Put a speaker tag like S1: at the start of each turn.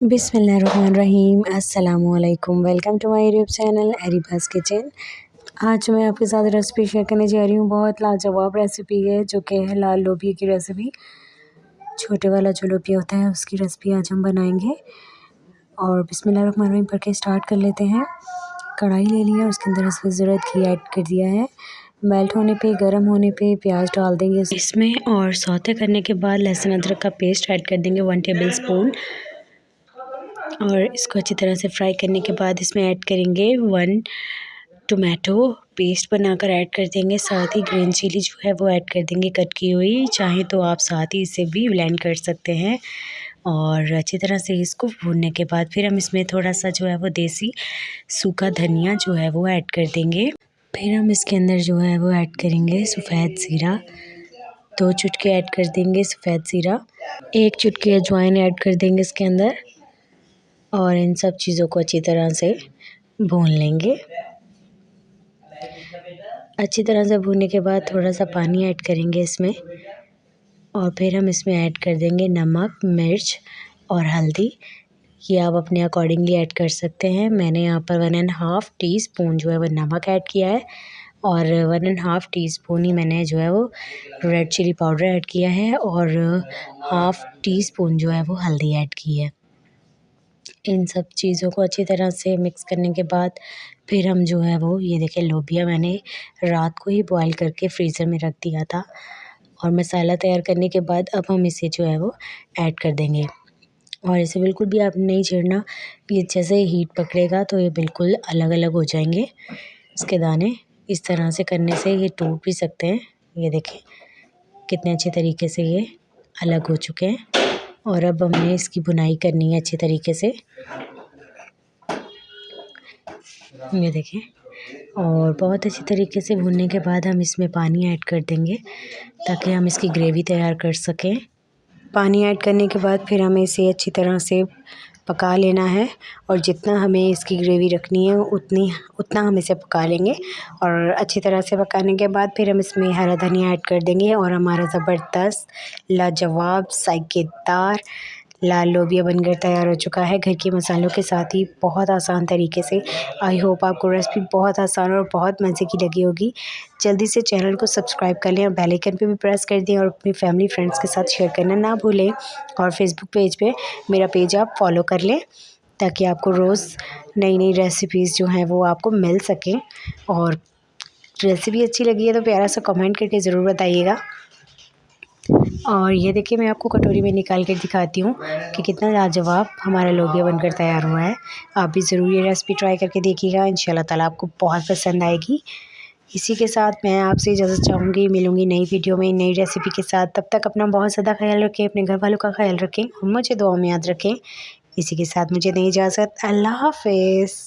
S1: बिस्मिल्लाहिर्रहमानिर्रहीम अस्सलामुअलैकुम। Welcome to my YouTube channel Areeba's kitchen. आज मैं आपके साथ रेसिपी शेयर करने जा रही हूँ। बहुत लाजवाब रेसिपी है जो कि है लाल लोबिया की रेसिपी। छोटे वाला जो लोबिया होता है उसकी रेसिपी आज हम बनाएंगे। और बिस्मिल्लाहिर्रहमानिर्रहीम पढ़ के स्टार्ट कर लेते हैं। कढ़ाई ले लिया, उसके अंदर ज़रूरत घी ऐड कर दिया है। मेल्ट होने पे, गर्म होने पे प्याज डाल देंगे इसमें और सौते करने के बाद लहसुन अदरक का पेस्ट ऐड कर देंगे 1 टेबल स्पून। और इसको अच्छी तरह से फ्राई करने के बाद इसमें ऐड करेंगे 1 टोमेटो पेस्ट बनाकर ऐड कर देंगे। साथ ही ग्रीन चिली जो है वो ऐड कर देंगे कट की हुई। चाहे तो आप साथ ही इसे भी ब्लेंड कर सकते हैं। और अच्छी तरह से इसको भूनने के बाद फिर हम इसमें थोड़ा सा जो है वो देसी सूखा धनिया जो है वो ऐड कर देंगे। फिर हम इसके अंदर जो है वो ऐड करेंगे सफ़ेद ज़ीरा, 2 चुटकी ऐड कर देंगे सफ़ेद ज़ीरा, 1 चुटकी अजवाइन ऐड कर देंगे इसके अंदर। और इन सब चीज़ों को अच्छी तरह से भून लेंगे। अच्छी तरह से भूनने के बाद थोड़ा सा पानी ऐड करेंगे इसमें। और फिर हम इसमें ऐड कर देंगे नमक, मिर्च और हल्दी। ये आप अपने अकॉर्डिंगली ऐड कर सकते हैं। मैंने यहाँ पर 1.5 टीस्पून जो है वो नमक ऐड किया है और 1.5 टीस्पून ही मैंने जो है वो रेड चिली पाउडर ऐड किया है और 1/2 टीस्पून जो है वो हल्दी ऐड की है। इन सब चीज़ों को अच्छी तरह से मिक्स करने के बाद फिर हम जो है वो ये देखिए लोबिया मैंने रात को ही बॉईल करके फ्रीज़र में रख दिया था। और मसाला तैयार करने के बाद अब हम इसे जो है वो ऐड कर देंगे। और इसे बिल्कुल भी आप नहीं छेड़ना, ये जैसे हीट पकड़ेगा तो ये बिल्कुल अलग अलग हो जाएंगे इसके दाने। इस तरह से करने से ये टूट भी सकते हैं। ये देखें कितने अच्छे तरीके से ये अलग हो चुके हैं। और अब हमें इसकी भुनाई करनी है अच्छी तरीके से। ये देखें, और बहुत अच्छी तरीके से भूनने के बाद हम इसमें पानी ऐड कर देंगे ताकि हम इसकी ग्रेवी तैयार कर सकें। पानी ऐड करने के बाद फिर हमें इसे अच्छी तरह से पका लेना है। और जितना हमें इसकी ग्रेवी रखनी है उतना हम इसे पका लेंगे। और अच्छी तरह से पकाने के बाद फिर हम इसमें हरा धनिया ऐड कर देंगे और हमारा ज़बरदस्त लाजवाब जायकेदार लाल लोबिया बनकर तैयार हो चुका है घर के मसालों के साथ ही बहुत आसान तरीके से। आई होप आपको रेसिपी बहुत आसान और बहुत मज़े की लगी होगी। जल्दी से चैनल को सब्सक्राइब कर लें और बेल आइकन पे भी प्रेस कर दें और अपनी फैमिली फ्रेंड्स के साथ शेयर करना ना भूलें। और फेसबुक पेज पे मेरा पेज आप फॉलो कर लें ताकि आपको रोज़ नई नई रेसिपीज़ जो हैं वो आपको मिल सकें। और रेसिपी अच्छी लगी है तो प्यारा सा कमेंट करके ज़रूर बताइएगा। और ये देखिए मैं आपको कटोरी में निकाल कर दिखाती हूँ कि कितना लाजवाब हमारा लोबिया बनकर तैयार हुआ है। आप भी ज़रूर ये रेसिपी ट्राई करके देखिएगा, इंशाल्लाह ताला आपको बहुत पसंद आएगी। इसी के साथ मैं आपसे इजाज़त चाहूँगी, मिलूँगी नई वीडियो में नई रेसिपी के साथ। तब तक अपना बहुत ज़्यादा ख्याल रखें, अपने घर वालों का ख्याल रखें और मुझे दुआ में याद रखें। इसी के साथ मुझे दें इजाज़त। अल्लाह हाफ़िज़।